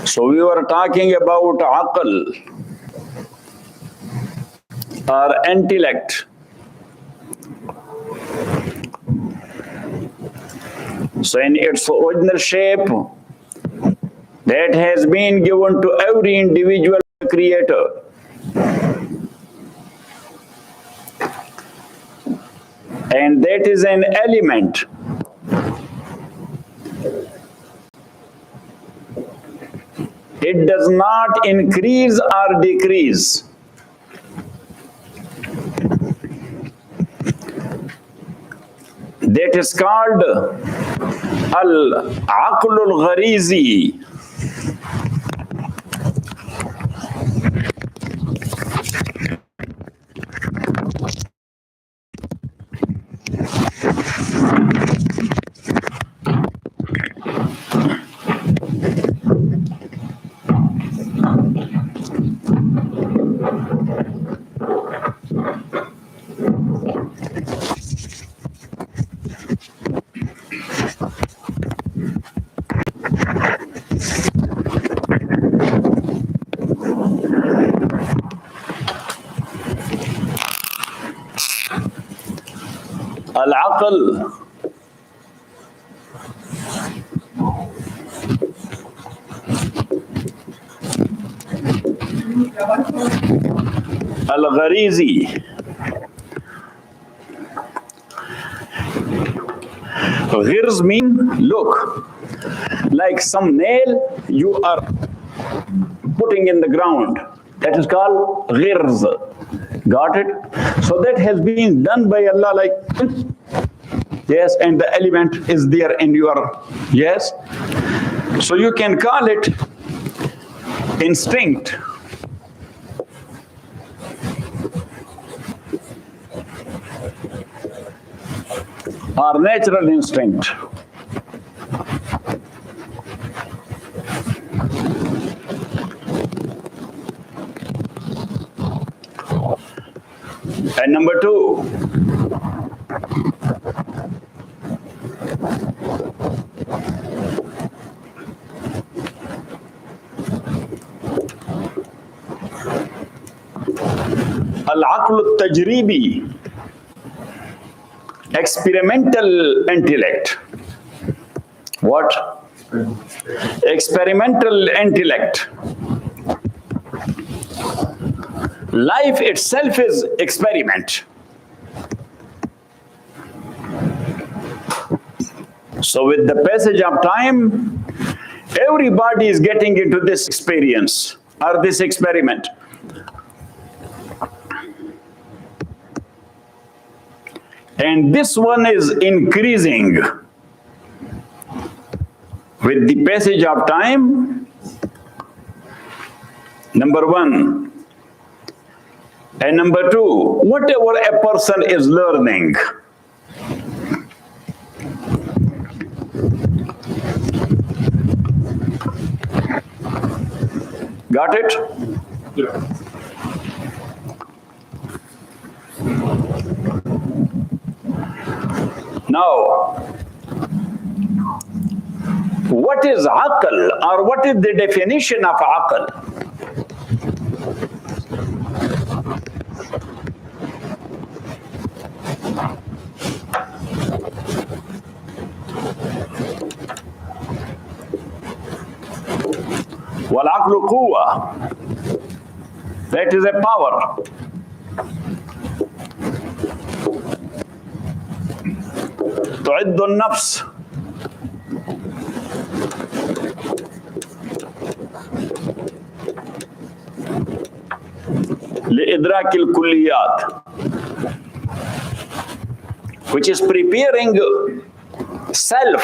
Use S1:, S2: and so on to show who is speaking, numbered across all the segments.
S1: So we were talking about aql or intellect. So in its original shape, that has been given to every individual creator. And that is an element. It does not increase or decrease. That is called al-aqlul gharizi. Al-aql al-gharizi. Ghirz mean look, like some nail you are putting in the ground. That is called ghirz. Got it? So that has been done by Allah, like yes, and the element is there in your yes. So you can call it instinct. Or natural instinct. And number two, al-aql al-tajribi, experimental intellect. What? Experimental intellect. Life itself is experiment. So with the passage of time, everybody is getting into this experience or this experiment. And this one is increasing with the passage of time. Number one. And number two, whatever a person is learning, got it? Yeah. Now, what is aql, or what is the definition of aql? Wal-aqlu quwwa, that is a power. Tu'iddu an-nafs, li-idrak al-kulliyat, which is preparing self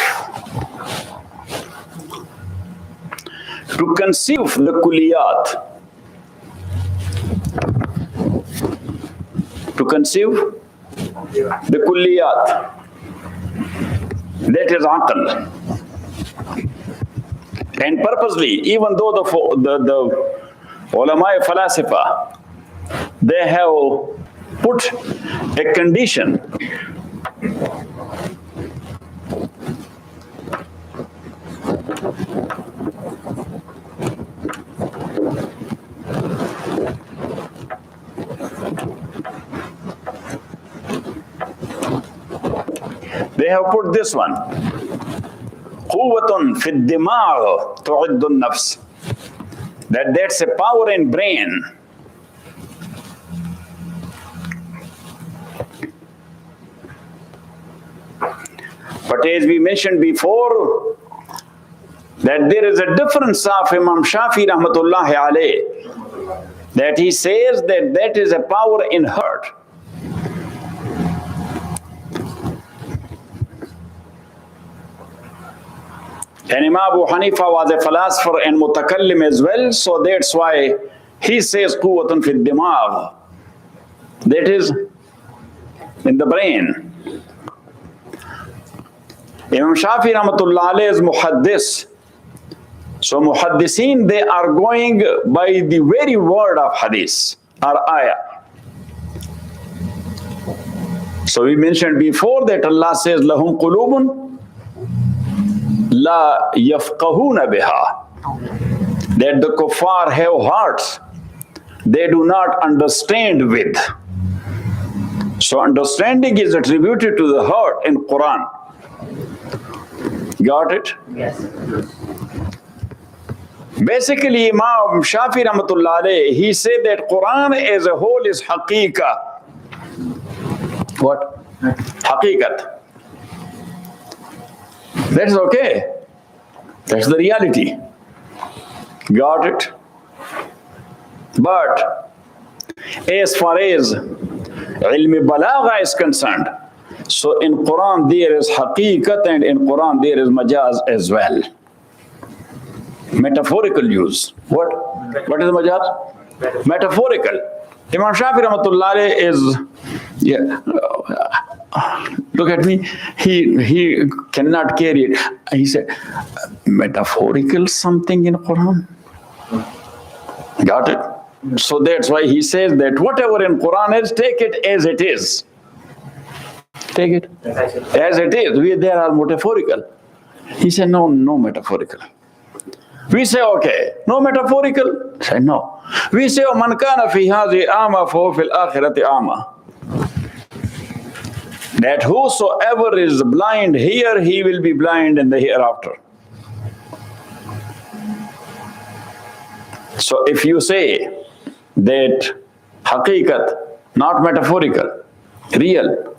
S1: to conceive the kulliyat. To conceive the kulliyat. That is aql. And purposely, even though the ulama falasifa, they have put a condition They have put this one. قوة في الدماغ تعد النفس. That's a power in brain. But as we mentioned before, that there is a difference of Imam Shafi rahmatullahi alayh, that he says that is a power in heart. And Imam Abu Hanifa was a philosopher and mutakallim as well, so that's why he says quwwatun fi dimagh. That is in the brain. Imam Shafi rahmatullah alayh is muhaddis. So muhaddiseen, they are going by the very word of hadith or ayah. So we mentioned before that Allah says, lahum qulubun la yafqahuna biha. That the kuffar have hearts they do not understand with. So understanding is attributed to the heart in Quran. Got it?
S2: Yes.
S1: Basically, Imam Shafi rahmatullah alayh, he said that Quran as a whole is haqiqah. What? Haqiqat. That's okay. That's the reality. Got it? But as far as ilm balagha is concerned, so in Quran there is haqiqat and in Quran there is majaz as well. Metaphorical use. What is majaz? Metaphorical. Imam Shafi rahmatullah alayh is, look at me, he cannot carry it. He said, metaphorical something in Quran? Got it? So that's why he says that whatever in Quran is, take it as it is. Take it as it is. There are metaphorical. He said, no metaphorical. We say, okay, no metaphorical? Say, no. We say, man kana fi hadhihi a'ma fa huwa fil akhirati a'ma. That whosoever is blind here, he will be blind in the hereafter. So if you say that haqiqat, not metaphorical, real.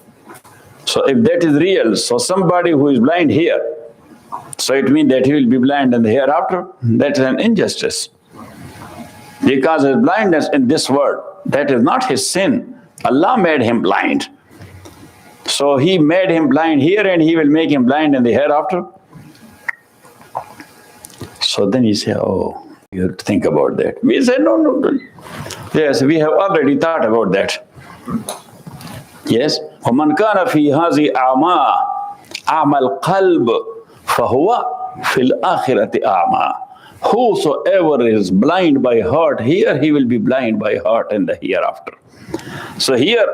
S1: So if that is real, so somebody who is blind here, so it means that he will be blind in the hereafter. That is an injustice. Because his blindness in this world, that is not his sin. Allah made him blind. So he made him blind here and he will make him blind in the hereafter. So then he said, oh, you have to think about that. We said, no. Yes, we have already thought about that. Yes. وَمَنْ كَانَ فِي هَذِي أَعْمَى أَعْمَى الْقَلْبِ فَهُوَ فِي الْآخِرَةِ أَعْمَى. Whosoever is blind by heart here, he will be blind by heart in the hereafter. So here,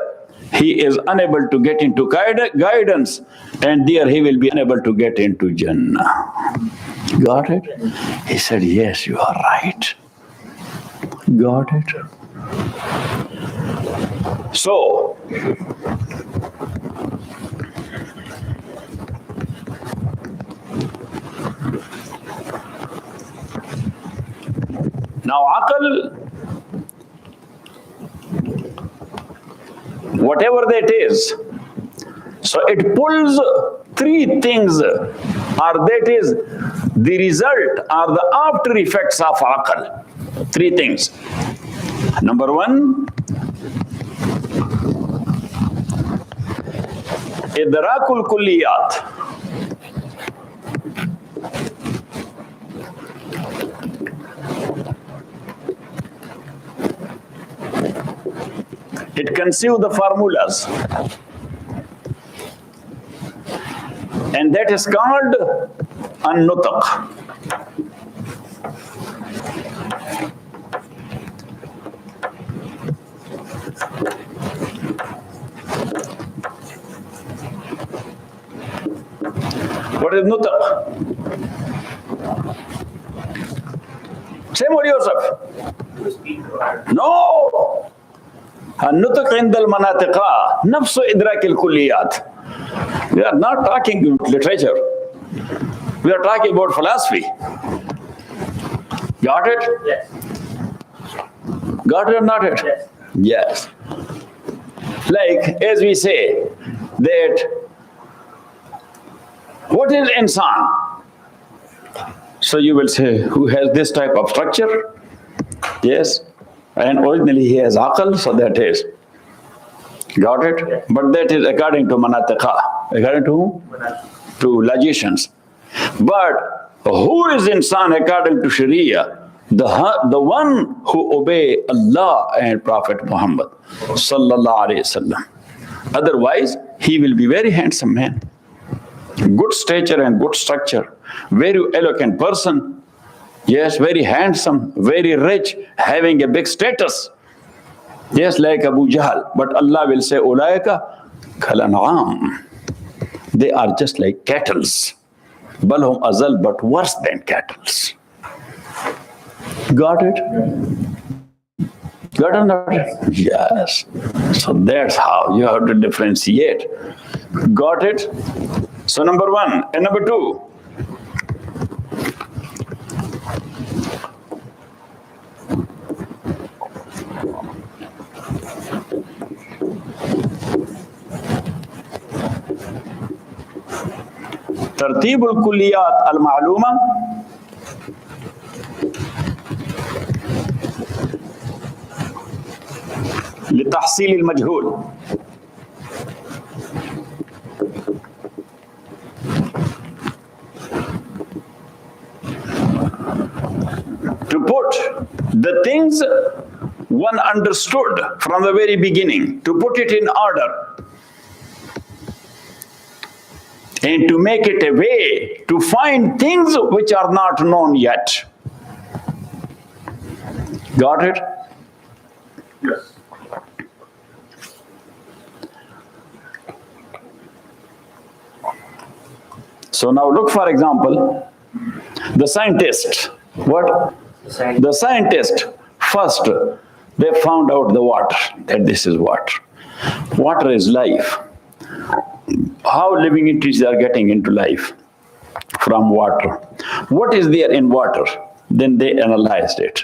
S1: he is unable to get into guidance, and there he will be unable to get into Jannah. Got it? He said, yes, you are right. Got it? So, now aql, whatever that is, so it pulls three things, or that is the result or the after effects of aql. Three things. Number one, idrakul kulliyat. It conceives the formulas, and that is called an-nutq. What is nutq? Say more yourself. No. النطق عند المناطق نفس إدراك الكليات. We are not talking about literature. We are talking about philosophy. Got it?
S2: Yes.
S1: Got it or not it?
S2: Yes.
S1: Yes. Like, as we say, that what is insan? So you will say, who has this type of structure? Yes. And originally he has aql, so that is. Got it?
S2: Yes.
S1: But that is according to manatiqa. According to whom? To logicians. But who is insan according to Sharia? The one who obey Allah and Prophet Muhammad sallallahu alaihi wasallam. Otherwise, he will be very handsome man, good stature and good structure, very eloquent person. Yes, very handsome, very rich, having a big status. Yes, like Abu Jahl. But Allah will say, Ulaika kalan'am. They are just like cattles. Balhum azal, but worse than cattles. Got it? Got it? Not it? Yes. So that's how you have to differentiate. Got it? So number one. And number two. ترتيب الكليات المعلومة لتحصيل المجهول. To put the things one understood from the very beginning, to put it in order, and to make it a way to find things which are not known yet. Got it?
S2: Yes.
S1: So now look, for example, the scientist. What? The scientist, first, they found out the water, that this is water. Water is life. How living entities are getting into life from water. What is there in water? Then they analyzed it.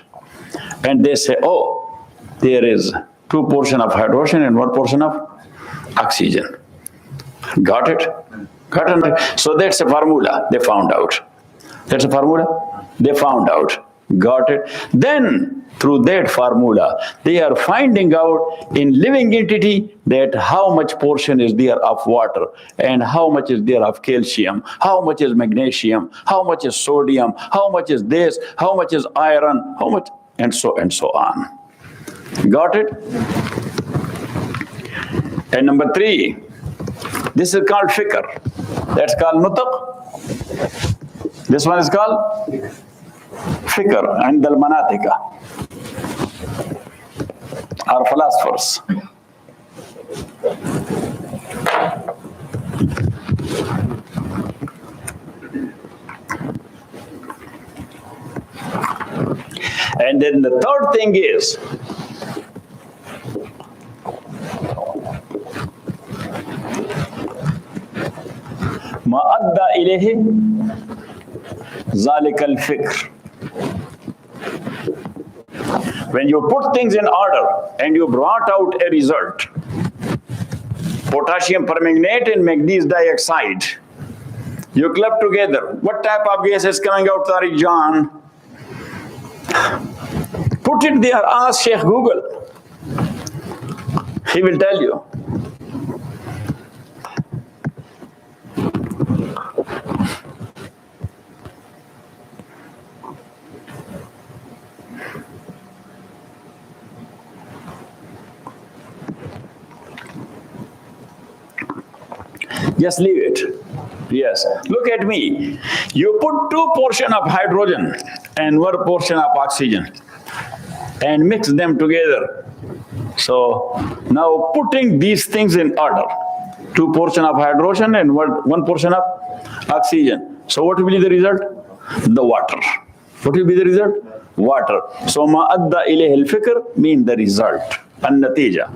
S1: And they say, oh, there is 2% of hydrogen and 1% of oxygen. Got it? Got it? So that's a formula they found out. That's a formula they found out. Got it? Then, through that formula, they are finding out in living entity that how much portion is there of water and how much is there of calcium, how much is magnesium, how much is sodium, how much is this, how much is iron, how much, and so on. Got it? And number three, this is called fikr. That's called nutq. This one is called fikr and al manatika, are philosophers. And then the third thing is ma adda ilayhi zalika al-fikr. When you put things in order and you brought out a result, potassium permanganate and manganese dioxide, you club together. What type of gas is coming out, Tariq John? Put it there, ask Sheikh Google. He will tell you. Just leave it. Yes. Look at me. You put 2% of hydrogen and 1% of oxygen and mix them together. So now putting these things in order, 2% of hydrogen and 1% of oxygen. So what will be the result? The water. What will be the result? Water. So ma adda ilayhi al-fikr mean the result. An-natija.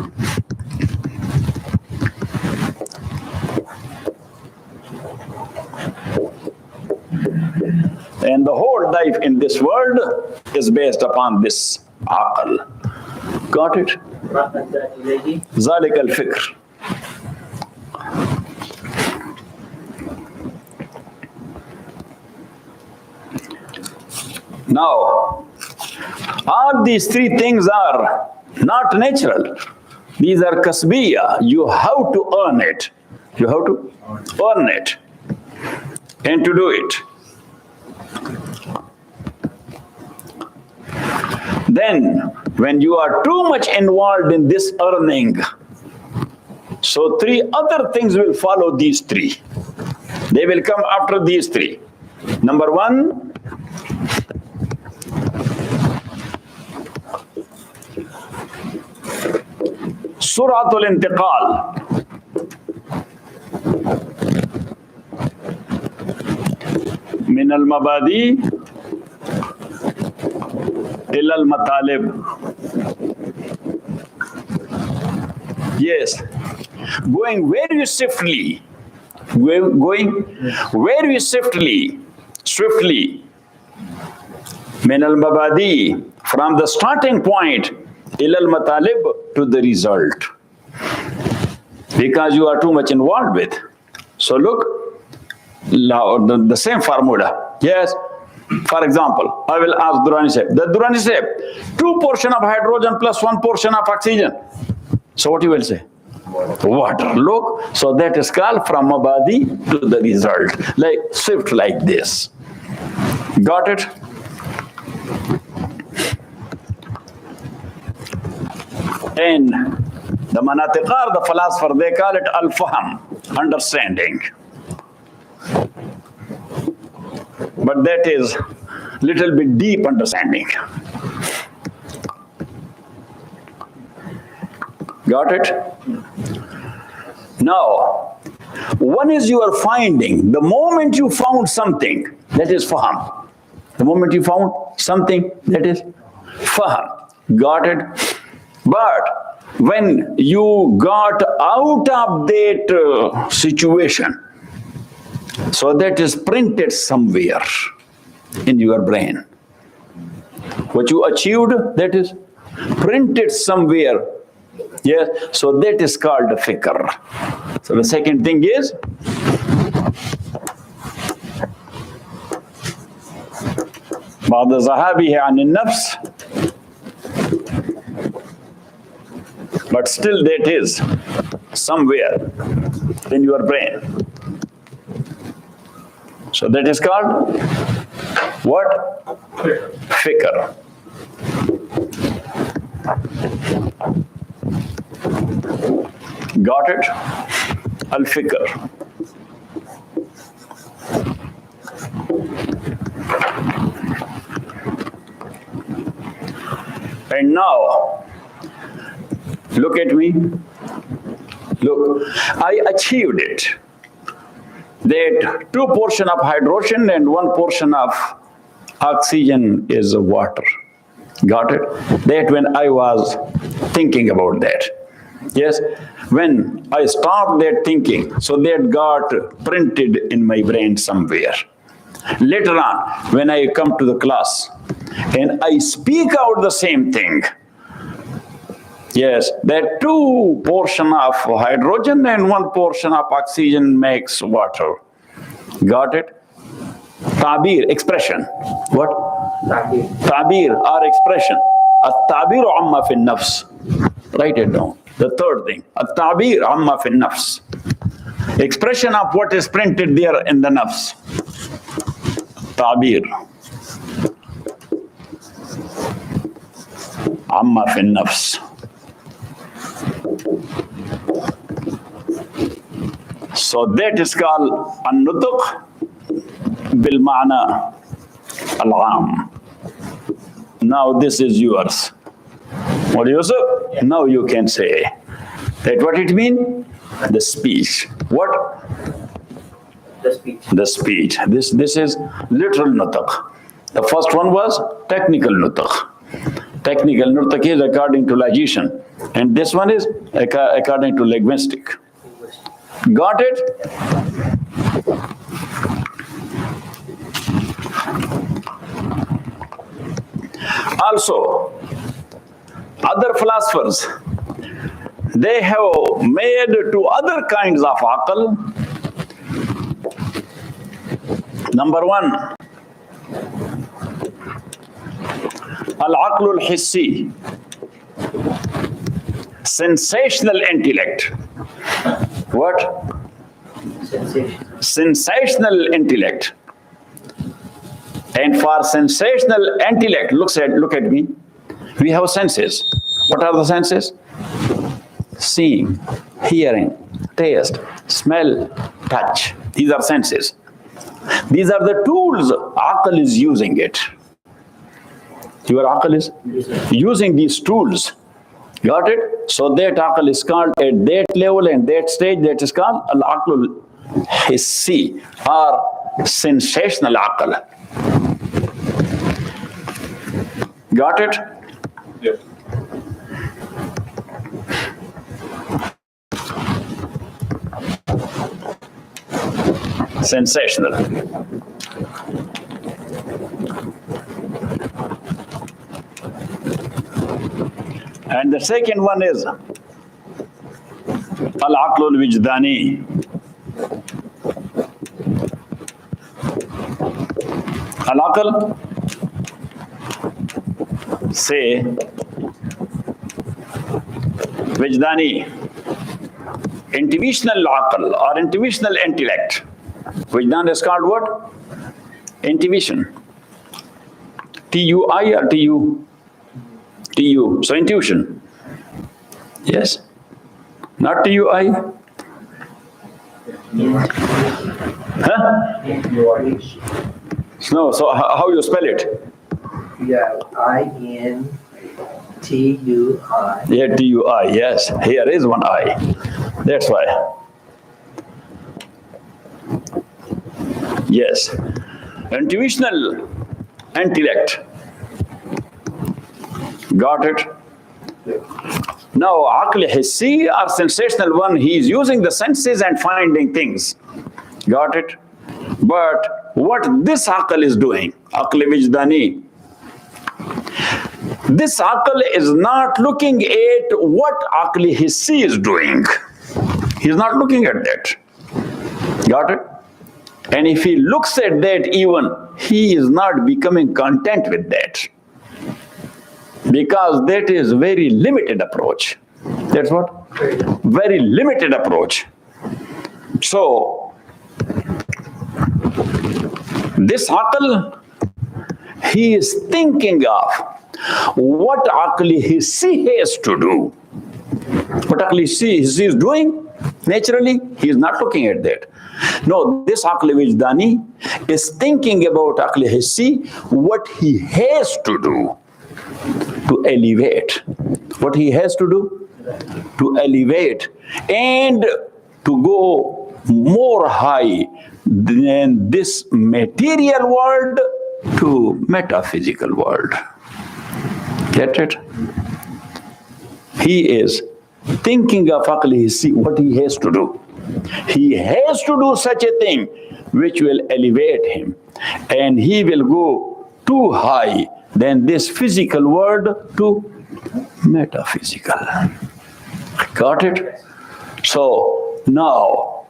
S1: And the whole life in this world is based upon this aql. Got it? ذلك الفكر. Now, all these three things are not natural. These are kasbiya. You have to earn it. You have to earn it and to do it. Then, when you are too much involved in this earning, so three other things will follow these three. They will come after these three. Number one, suratul intiqal. Min al-mabadi ila al-matalib. Yes, going very swiftly, swiftly. Min al-mabadi, from the starting point, ila al-matalib, to the result. Because you are too much involved with. So look, the same formula. Yes. For example, I will ask Durrani Saheb. The Durrani Saheb, 2 portions of hydrogen plus 1 portion of oxygen. So what you will say? Water. Look, so that is called from mabadi to the result. Like swift like this. Got it? And the manatiqar, the philosopher, they call it al-fahm, understanding. But that is little bit deep understanding. Got it? Now, one is you are finding. The moment you found something, that is fahm. The moment you found something, that is fahm. Got it? But when you got out of that situation, so that is printed somewhere in your brain. What you achieved, that is printed somewhere. Yes, so that is called a fikr. So the second thing is بعد ذهابه عن النفس, but still that is somewhere in your brain. So that is called what? Fikr. Got it? Al-fikr. And now, look at me. Look, I achieved it. That 2 portions of hydrogen and 1 portion of oxygen is water. Got it? That when I was thinking about that. Yes, when I stopped that thinking, so that got printed in my brain somewhere. Later on, when I come to the class and I speak out the same thing, yes, that 2 portions of hydrogen and 1 portion of oxygen makes water. Got it? Tabir, expression. What? Tabir or expression. At-tabir amma fi nafs. Write it down. The third thing. At-tabir amma fi nafs. Expression of what is printed there in the nafs. Tabir. Amma fi nafs. So that is called an-nutq bil-ma'na al-'am. Now this is yours. What do you say? Yeah. Now you can say that what it means? The speech. What?
S2: The speech.
S1: The speech. This is literal nutq. The first one was technical nutq. Technical nutq is according to logician, and this one is according to linguistic. Got it? Also, other philosophers, they have made two other kinds of aql. Number one, al-aql al-hissi, sensational intellect. What?
S2: Sensation.
S1: Sensational intellect. And for sensational intellect, look at me. We have senses. What are the senses? Seeing, hearing, taste, smell, touch. These are senses. These are the tools aql is using it. Your aql is using these tools. Got it? So that aql is called, at that level and that stage, that is called al-aql hissi, or sensational aql. Got it?
S3: Yes.
S1: Sensational. And the second one is al-aql al-wijdani. Al-aql, say, wijdani, intuitional aql or intuitional intellect. Vijnan is called what? Intuition. T-U-I or T-U? T-U. So intuition. Yes? Not T-U-I? Huh? No, so how you spell it?
S2: Yeah, I-N-T-U-I.
S1: Yeah, T-U-I, yes. Here is one I. That's why. Yes. Intuitional intellect. Got it? Now, aql hissi or sensational one, he is using the senses and finding things. Got it? But what this aql is doing, aql wijdani, this aql is not looking at what aql hissi is doing. He is not looking at that. Got it? And if he looks at that even, he is not becoming content with that. Because that is very limited approach. That's what? Very limited approach. So, this aql, he is thinking of what aql hissi has to do. What aql hissi is doing, naturally, he is not looking at that. No, this aql wijdani is thinking about aql hissi, what he has to do to elevate. What he has to do? To elevate and to go more high than this material world to metaphysical world. Get it? He is thinking of aql hissi, what he has to do. He has to do such a thing which will elevate him, and he will go too high than this physical world to metaphysical. Got it? So now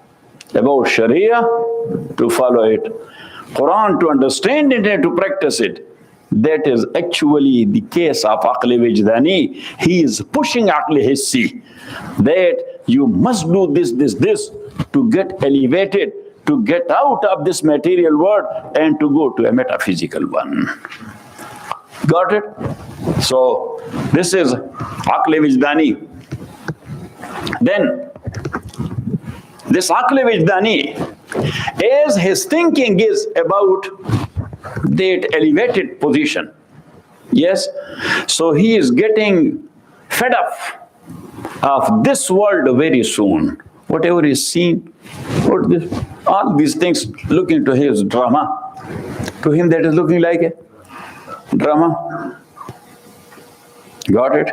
S1: about Sharia, to follow it, Quran to understand it and to practice it, that is actually the case of aql wijdani. He is pushing aql hissi, that you must do this to get elevated, to get out of this material world and to go to a metaphysical one. Got it? So this is aql wijdani. Then this aql wijdani, as his thinking is about that elevated position, yes, so he is getting fed up of this world very soon. Whatever is seen, all these things looking to his drama, to him that is looking like a drama. Got it?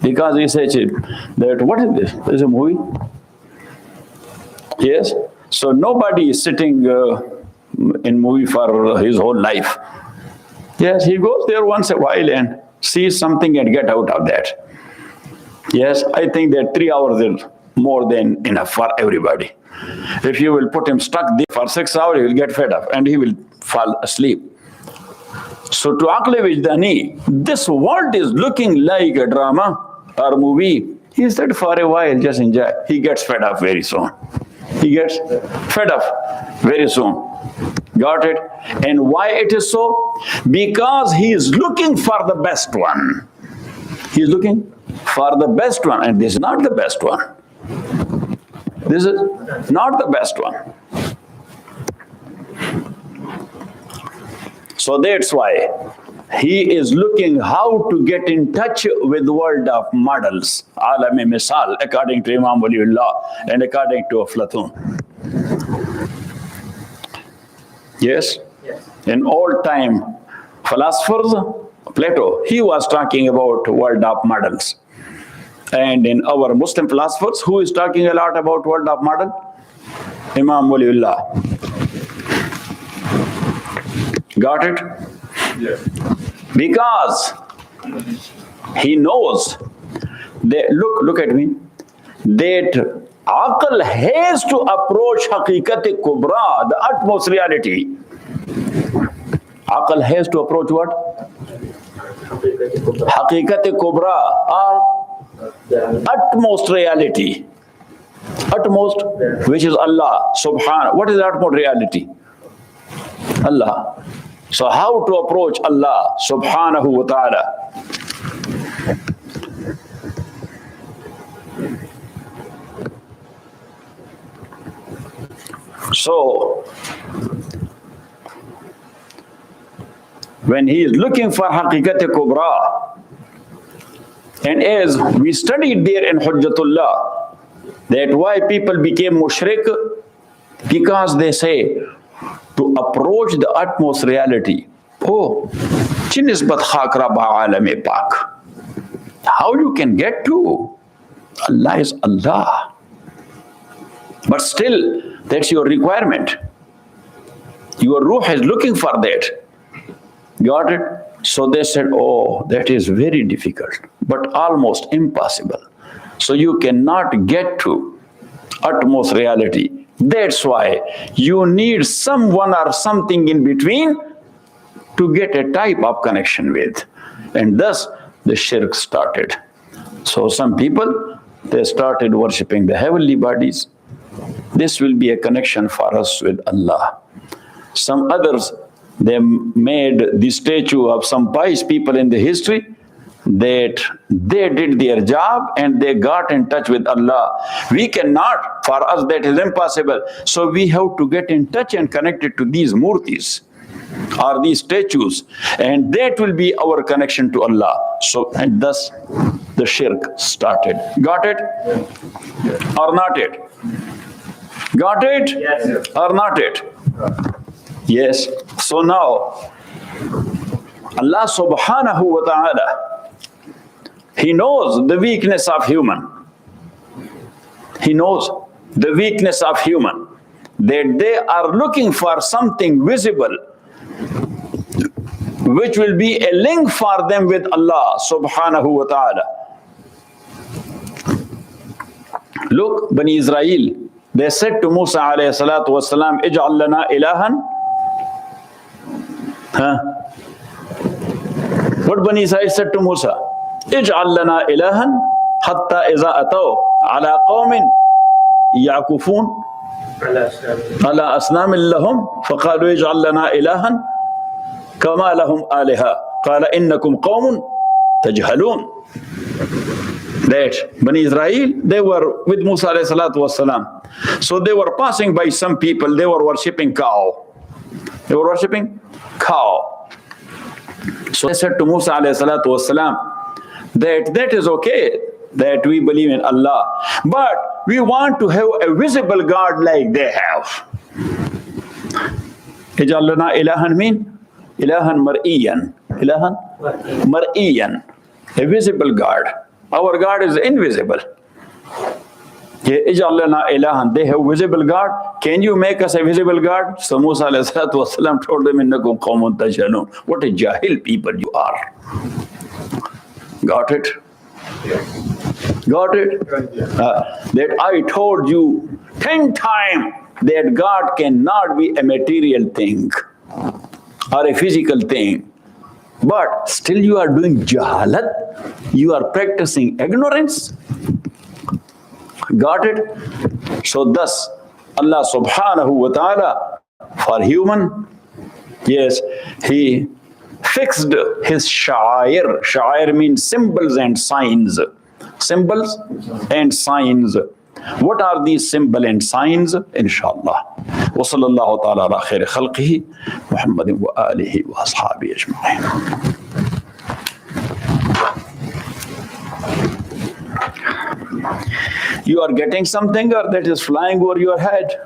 S1: Because he says that, what is this? This is a movie. Yes? So nobody is sitting in movie for his whole life. Yes, he goes there once a while and sees something and get out of that. Yes, I think that 3 hours is more than enough for everybody. If you will put him stuck there for 6 hours, he will get fed up and he will fall asleep. So to Aql Wijdani, this world is looking like a drama or movie. He said for a while, just enjoy. He gets fed up very soon. He gets fed up very soon. Got it? And why it is so? Because he is looking for the best one. He is looking for the best one, and this is not the best one. This is not the best one. So that's why he is looking how to get in touch with the world of models, Alami Misal, according to Imam Ullah and according to Aflatun. Yes? In old time philosophers, Plato, he was talking about world of models. And in our Muslim philosophers, who is talking a lot about world of model? Imam Ullah. Got it?
S3: Yes.
S1: Because he knows that, look at me, that Aql has to approach Haqiqat Kubra, the utmost reality. Aql has to approach what? Haqiqat Kubra, or utmost reality. Utmost, which is Allah Subhanahu. What is the utmost reality? Allah. So how to approach Allah Subhanahu wa Ta'ala? So when he is looking for Haqiqat Kubra, and as we studied there in Hujjatullah, that why people became mushrik, because they say to approach the utmost reality. Oh, chinisbat khakra ba'alame pak. How you can get to? Allah is Allah. But still, that's your requirement. Your ruh is looking for that. Got it? So they said, oh, that is very difficult, but almost impossible. So you cannot get to utmost reality. That's why you need someone or something in between to get a type of connection with. And thus the shirk started. So some people, they started worshipping the heavenly bodies. This will be a connection for us with Allah. Some others, they made the statue of some pious people in the history, that they did their job and they got in touch with Allah. We cannot, for us that is impossible. So we have to get in touch and connected to these murtis or these statues, and that will be our connection to Allah. So, and thus the shirk started. Got it? Or not it? Got it?
S2: Yes.
S1: Or not it? Yes. So now, Allah Subhanahu wa Ta'ala, He knows the weakness of human. He knows the weakness of human, that they are looking for something visible, which will be a link for them with Allah Subhanahu wa Ta'ala. Look, Bani Israel, they said to Musa alayhi salatu wasalam, Ij'al lana ilahan. What Bani Israel said to Musa? Ij'al lana ilahan hatta iza ataw ala qawmin ya'kufun ala asnamin lahum faqalu ij'al lana ilahan kama lahum aliha qala innakum qawmun tajhalun. That Bani Israel, they were with Musa alayhi salatu wasalam. So they were passing by some people, they were worshipping cow. They were worshipping cow. So they said to Musa alayhi salatu wasalam, that is okay, that we believe in Allah, but we want to have a visible God like they have. Ij'al lana ilahan mean? Ilahan mar'iyan. Ilahan mar'iyan. A visible God. Our God is invisible. Ij'alna ilahan, they have visible God. Can you make us a visible God? So Musa alayhi salatu wasalam told them, Innakum qawmun tajhalun. What a jahil people you are. Got it? Got it? That I told you 10 times that God cannot be a material thing or a physical thing. But still you are doing jahalat. You are practicing ignorance. Got it? So thus, Allah subhanahu wa ta'ala, for human, yes, He fixed His sha'air. Sha'air means symbols and signs. Symbols and signs. What are these symbols and signs? Inshallah. Wa sallallahu ta'ala ala khairi khalqihi Muhammadin wa alihi wa ashabihi ajma'in. You are getting something or that is flying over your head?